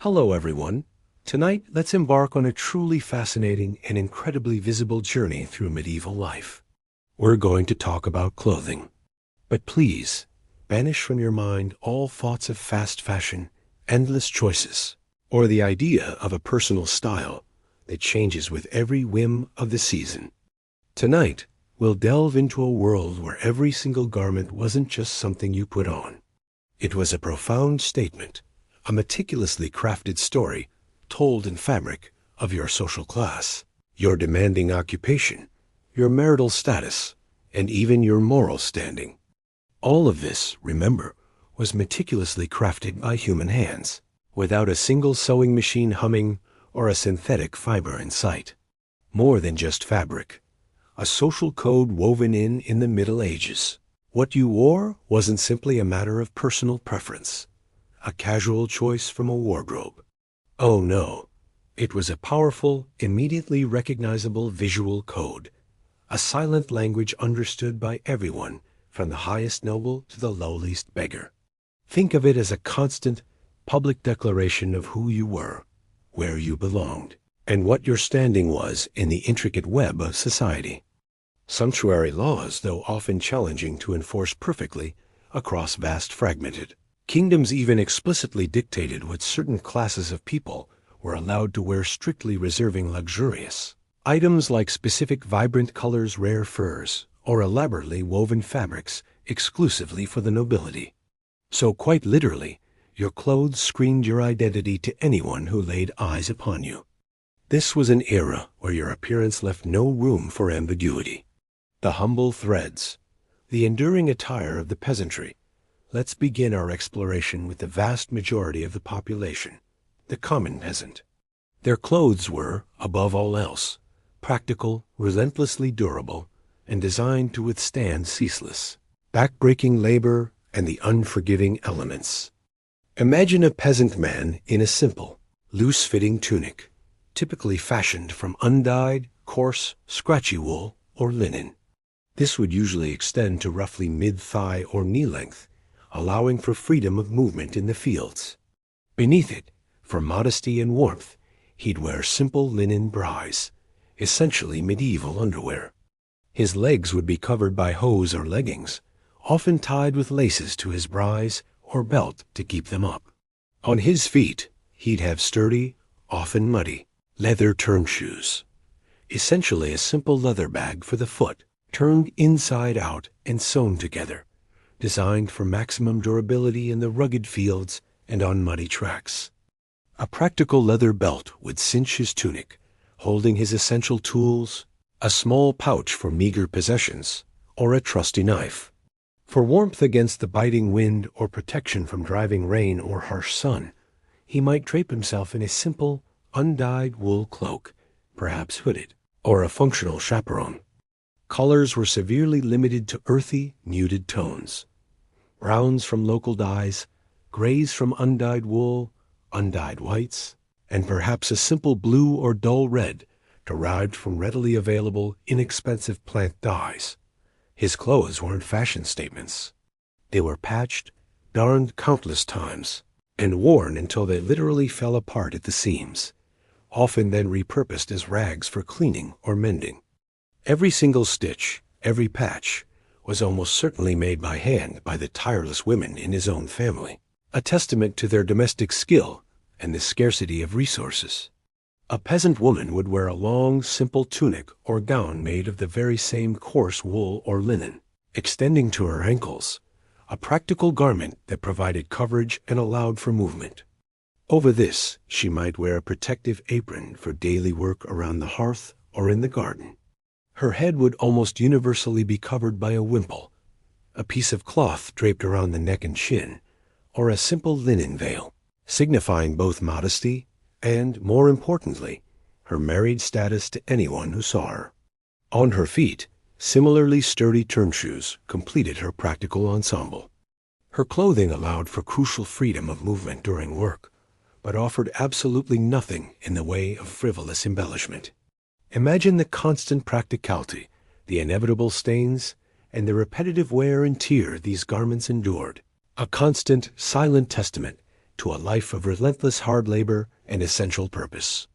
Hello, everyone. Tonight, let's embark on a truly fascinating and incredibly visible journey through medieval life. We're going to talk about clothing. But please, banish from your mind all thoughts of fast fashion, endless choices, or the idea of a personal style that changes with every whim of the season. Tonight, we'll delve into a world where every single garment wasn't just something you put on. It was a profound statement, a meticulously crafted story told in fabric of your social class, your demanding occupation, your marital status, and even your moral standing. All of this, remember, was meticulously crafted by human hands, without a single sewing machine humming or a synthetic fiber in sight. More than just fabric, a social code woven in the Middle Ages. What you wore wasn't simply a matter of personal preference, a casual choice from a wardrobe. Oh no, it was a powerful, immediately recognizable visual code, a silent language understood by everyone, from the highest noble to the lowliest beggar. Think of it as a constant, public declaration of who you were, where you belonged, and what your standing was in the intricate web of society. Sumptuary laws, though often challenging to enforce perfectly across vast fragmented kingdoms, even explicitly dictated what certain classes of people were allowed to wear, strictly reserving luxurious items like specific vibrant colors, rare furs, or elaborately woven fabrics exclusively for the nobility. So quite literally, your clothes screened your identity to anyone who laid eyes upon you. This was an era where your appearance left no room for ambiguity. The humble threads, the enduring attire of the peasantry. Let's begin our exploration with the vast majority of the population, the common peasant. Their clothes were, above all else, practical, relentlessly durable, and designed to withstand ceaseless, back-breaking labor and the unforgiving elements. Imagine a peasant man in a simple, loose-fitting tunic, typically fashioned from undyed, coarse, scratchy wool or linen. This would usually extend to roughly mid-thigh or knee length, allowing for freedom of movement in the fields. Beneath it, for modesty and warmth, he'd wear simple linen bries, essentially medieval underwear. His legs would be covered by hose or leggings, often tied with laces to his bries or belt to keep them up. On his feet, he'd have sturdy, often muddy, leather turn shoes, essentially a simple leather bag for the foot, turned inside out and sewn together, designed for maximum durability in the rugged fields and on muddy tracks. A practical leather belt would cinch his tunic, holding his essential tools, a small pouch for meager possessions, or a trusty knife. For warmth against the biting wind or protection from driving rain or harsh sun, he might drape himself in a simple, undyed wool cloak, perhaps hooded, or a functional chaperon. Colors were severely limited to earthy, muted tones. Browns from local dyes, grays from undyed wool, undyed whites, and perhaps a simple blue or dull red derived from readily available, inexpensive plant dyes. His clothes weren't fashion statements. They were patched, darned countless times, and worn until they literally fell apart at the seams, often then repurposed as rags for cleaning or mending. Every single stitch, every patch, was almost certainly made by hand by the tireless women in his own family, a testament to their domestic skill and the scarcity of resources. A peasant woman would wear a long, simple tunic or gown made of the very same coarse wool or linen, extending to her ankles, a practical garment that provided coverage and allowed for movement. Over this, she might wear a protective apron for daily work around the hearth or in the garden. Her head would almost universally be covered by a wimple, a piece of cloth draped around the neck and chin, or a simple linen veil, signifying both modesty and, more importantly, her married status to anyone who saw her. On her feet, similarly sturdy turn shoes completed her practical ensemble. Her clothing allowed for crucial freedom of movement during work, but offered absolutely nothing in the way of frivolous embellishment. Imagine the constant practicality, the inevitable stains, and the repetitive wear and tear these garments endured, a constant, silent testament to a life of relentless hard labor and essential purpose.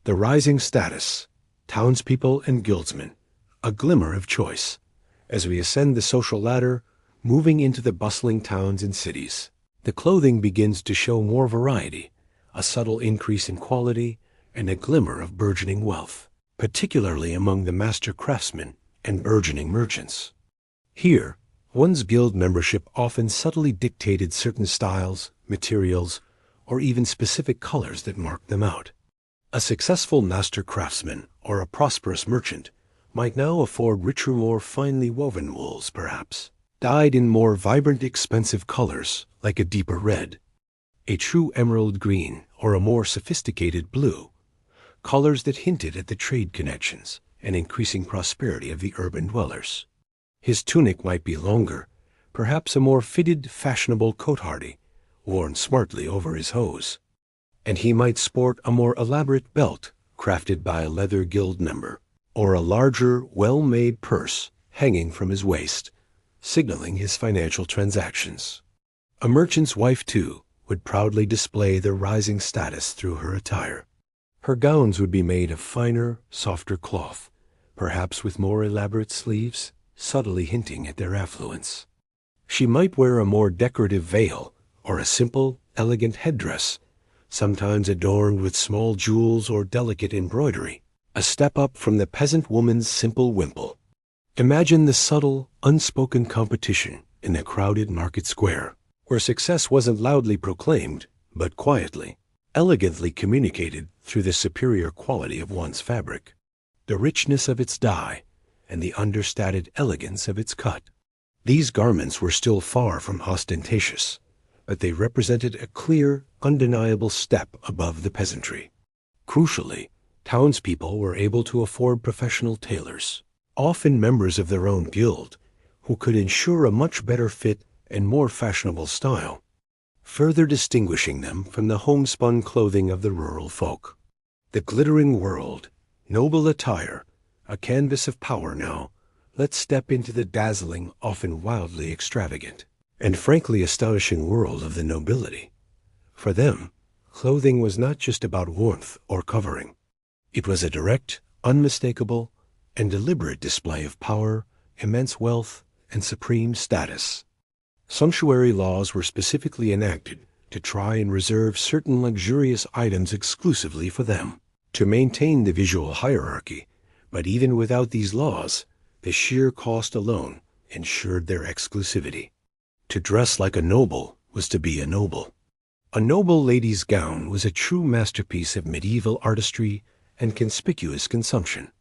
The rising status, townspeople and guildsmen, a glimmer of choice, as we ascend the social ladder, moving into the bustling towns and cities. The clothing begins to show more variety, a subtle increase in quality, and a glimmer of burgeoning wealth, particularly among the master craftsmen and burgeoning merchants. Here, one's guild membership often subtly dictated certain styles, materials, or even specific colors that marked them out. A successful master craftsman or a prosperous merchant might now afford richer, more finely woven wools, perhaps, dyed in more vibrant, expensive colors like a deeper red, a true emerald green, or a more sophisticated blue, colors that hinted at the trade connections and increasing prosperity of the urban dwellers. His tunic might be longer, perhaps a more fitted, fashionable cotehardie, worn smartly over his hose, and he might sport a more elaborate belt crafted by a leather guild member, or a larger, well-made purse hanging from his waist, signaling his financial transactions. A merchant's wife, too, would proudly display their rising status through her attire. Her gowns would be made of finer, softer cloth, perhaps with more elaborate sleeves, subtly hinting at their affluence. She might wear a more decorative veil or a simple, elegant headdress, sometimes adorned with small jewels or delicate embroidery, a step up from the peasant woman's simple wimple. Imagine the subtle, unspoken competition in a crowded market square, where success wasn't loudly proclaimed, but quietly, elegantly communicated through the superior quality of one's fabric, the richness of its dye, and the understated elegance of its cut. These garments were still far from ostentatious, but they represented a clear, undeniable step above the peasantry. Crucially, townspeople were able to afford professional tailors, often members of their own guild, who could ensure a much better fit and more fashionable style, further distinguishing them from the homespun clothing of the rural folk. The glittering world, noble attire, a canvas of power now. Let's step into the dazzling, often wildly extravagant, and frankly astonishing world of the nobility. For them, clothing was not just about warmth or covering. It was a direct, unmistakable, and deliberate display of power, immense wealth, and supreme status. Sumptuary laws were specifically enacted to try and reserve certain luxurious items exclusively for them, to maintain the visual hierarchy, but even without these laws, the sheer cost alone ensured their exclusivity. To dress like a noble was to be a noble. A noble lady's gown was a true masterpiece of medieval artistry and conspicuous consumption.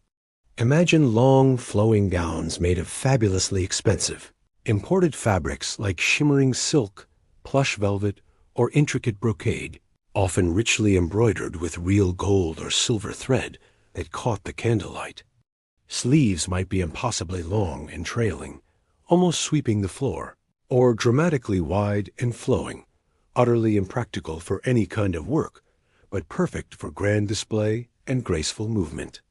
Imagine long, flowing gowns made of fabulously expensive, imported fabrics like shimmering silk, plush velvet, or intricate brocade, often richly embroidered with real gold or silver thread that caught the candlelight. Sleeves might be impossibly long and trailing, almost sweeping the floor, or dramatically wide and flowing, utterly impractical for any kind of work, but perfect for grand display and graceful movement.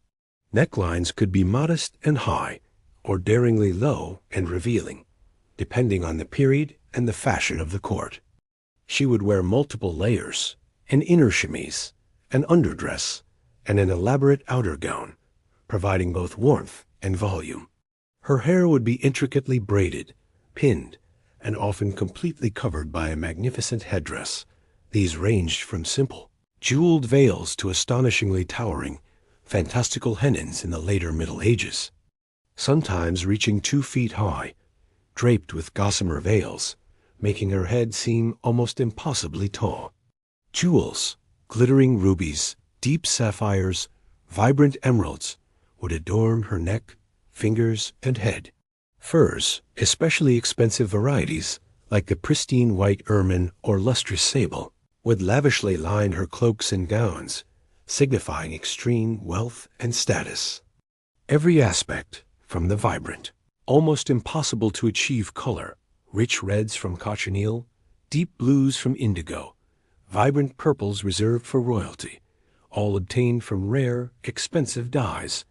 Necklines could be modest and high, or daringly low and revealing, depending on the period and the fashion of the court. She would wear multiple layers, an inner chemise, an underdress, and an elaborate outer gown, providing both warmth and volume. Her hair would be intricately braided, pinned, and often completely covered by a magnificent headdress. These ranged from simple, jeweled veils to astonishingly towering, fantastical hennins in the later Middle Ages, sometimes reaching 2 feet high, draped with gossamer veils, making her head seem almost impossibly tall. Jewels, glittering rubies, deep sapphires, vibrant emeralds, would adorn her neck, fingers, and head. Furs, especially expensive varieties, like the pristine white ermine or lustrous sable, would lavishly line her cloaks and gowns, signifying extreme wealth and status. Every aspect, from the vibrant, almost impossible to achieve color, rich reds from cochineal, deep blues from indigo, vibrant purples reserved for royalty, all obtained from rare, expensive dyes,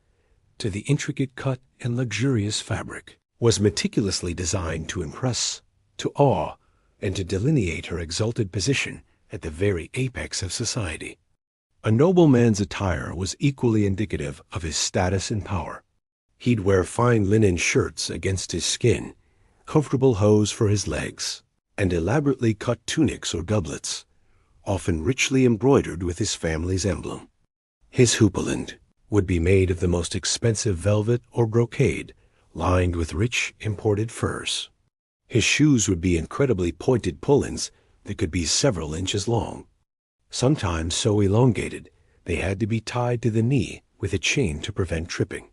to the intricate cut and luxurious fabric, was meticulously designed to impress, to awe, and to delineate her exalted position at the very apex of society. A nobleman's attire was equally indicative of his status and power. He'd wear fine linen shirts against his skin, comfortable hose for his legs, and elaborately cut tunics or doublets, often richly embroidered with his family's emblem. His houppelande would be made of the most expensive velvet or brocade, lined with rich imported furs. His shoes would be incredibly pointed pull-ins that could be several inches long, sometimes so elongated they had to be tied to the knee with a chain to prevent tripping.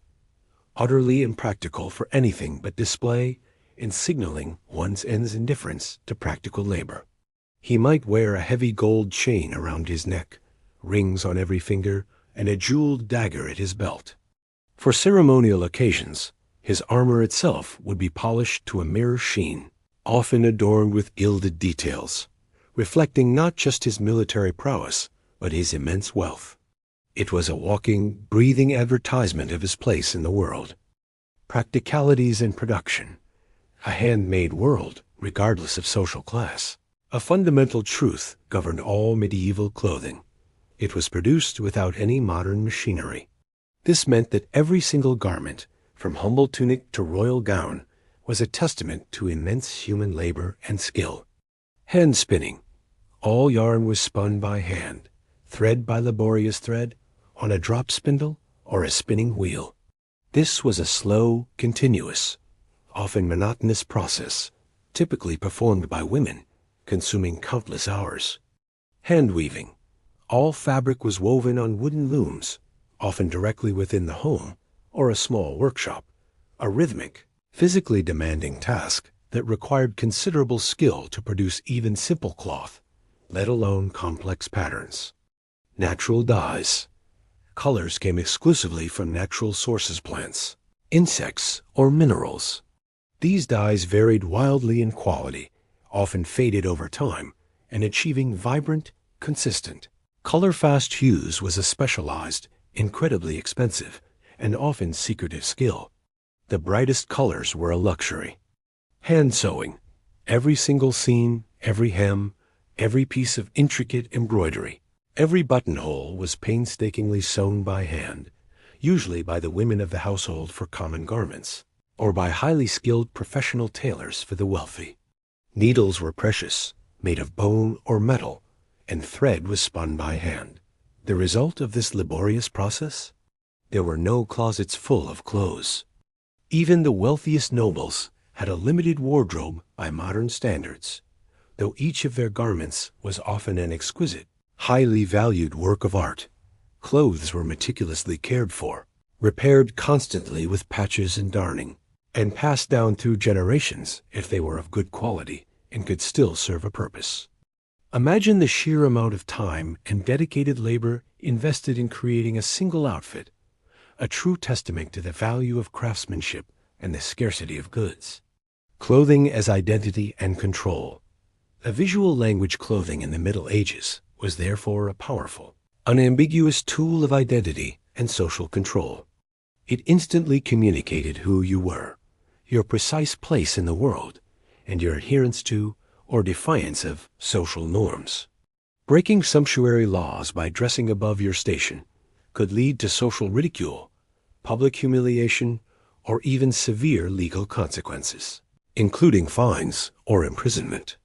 Utterly impractical for anything but display and signaling one's indifference to practical labor. He might wear a heavy gold chain around his neck, rings on every finger, and a jeweled dagger at his belt. For ceremonial occasions, his armor itself would be polished to a mirror sheen, often adorned with gilded details, reflecting not just his military prowess, but his immense wealth. It was a walking, breathing advertisement of his place in the world. Practicalities in production. A handmade world, regardless of social class. A fundamental truth governed all medieval clothing. It was produced without any modern machinery. This meant that every single garment, from humble tunic to royal gown, was a testament to immense human labor and skill. Hand spinning. All yarn was spun by hand, thread by laborious thread, on a drop spindle or a spinning wheel. This was a slow, continuous, often monotonous process, typically performed by women, consuming countless hours. Hand weaving. All fabric was woven on wooden looms, often directly within the home or a small workshop, a rhythmic, physically demanding task that required considerable skill to produce even simple cloth, let alone complex patterns. Natural dyes. Colors came exclusively from natural sources: plants, insects, or minerals. These dyes varied wildly in quality, often faded over time, and achieving vibrant, consistent, color-fast hues was a specialized, incredibly expensive, and often secretive skill. The brightest colors were a luxury. Hand sewing. Every single seam, every hem, every piece of intricate embroidery, every buttonhole was painstakingly sewn by hand, usually by the women of the household for common garments, or by highly skilled professional tailors for the wealthy. Needles were precious, made of bone or metal, and thread was spun by hand. The result of this laborious process? There were no closets full of clothes. Even the wealthiest nobles had a limited wardrobe by modern standards, though each of their garments was often an exquisite, highly valued work of art. Clothes were meticulously cared for, repaired constantly with patches and darning, and passed down through generations if they were of good quality and could still serve a purpose. Imagine the sheer amount of time and dedicated labor invested in creating a single outfit, a true testament to the value of craftsmanship and the scarcity of goods. Clothing as identity and control. A visual language clothing in the Middle Ages was therefore a powerful, unambiguous tool of identity and social control. It instantly communicated who you were, your precise place in the world, and your adherence to or defiance of social norms. Breaking sumptuary laws by dressing above your station could lead to social ridicule, public humiliation, or even severe legal consequences, including fines or imprisonment.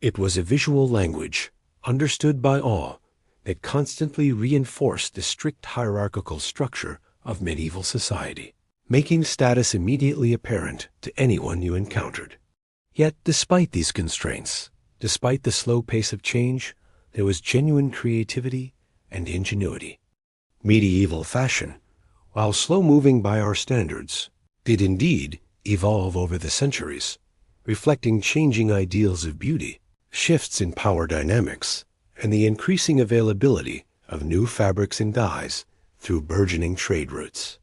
It was a visual language, understood by all, that constantly reinforced the strict hierarchical structure of medieval society, making status immediately apparent to anyone you encountered. Yet, despite these constraints, despite the slow pace of change, there was genuine creativity and ingenuity. Medieval fashion, while slow-moving by our standards, did indeed evolve over the centuries, reflecting changing ideals of beauty, shifts in power dynamics, and the increasing availability of new fabrics and dyes through burgeoning trade routes.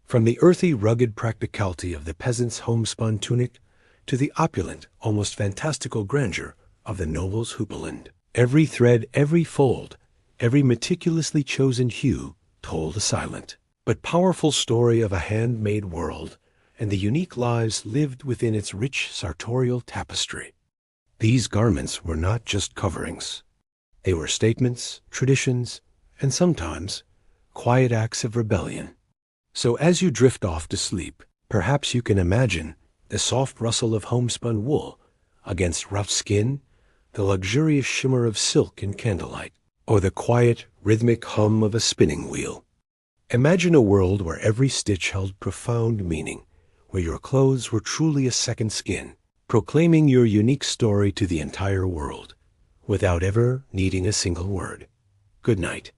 From the earthy, rugged practicality of the peasant's homespun tunic to the opulent, almost fantastical grandeur of the noble's houppelande, every thread, every fold, every meticulously chosen hue told a silent but powerful story of a handmade world and the unique lives lived within its rich sartorial tapestry. These garments were not just coverings. They were statements, traditions, and sometimes quiet acts of rebellion. So as you drift off to sleep, perhaps you can imagine the soft rustle of homespun wool against rough skin, the luxurious shimmer of silk in candlelight, or the quiet, rhythmic hum of a spinning wheel. Imagine a world where every stitch held profound meaning, where your clothes were truly a second skin, proclaiming your unique story to the entire world, without ever needing a single word. Good night.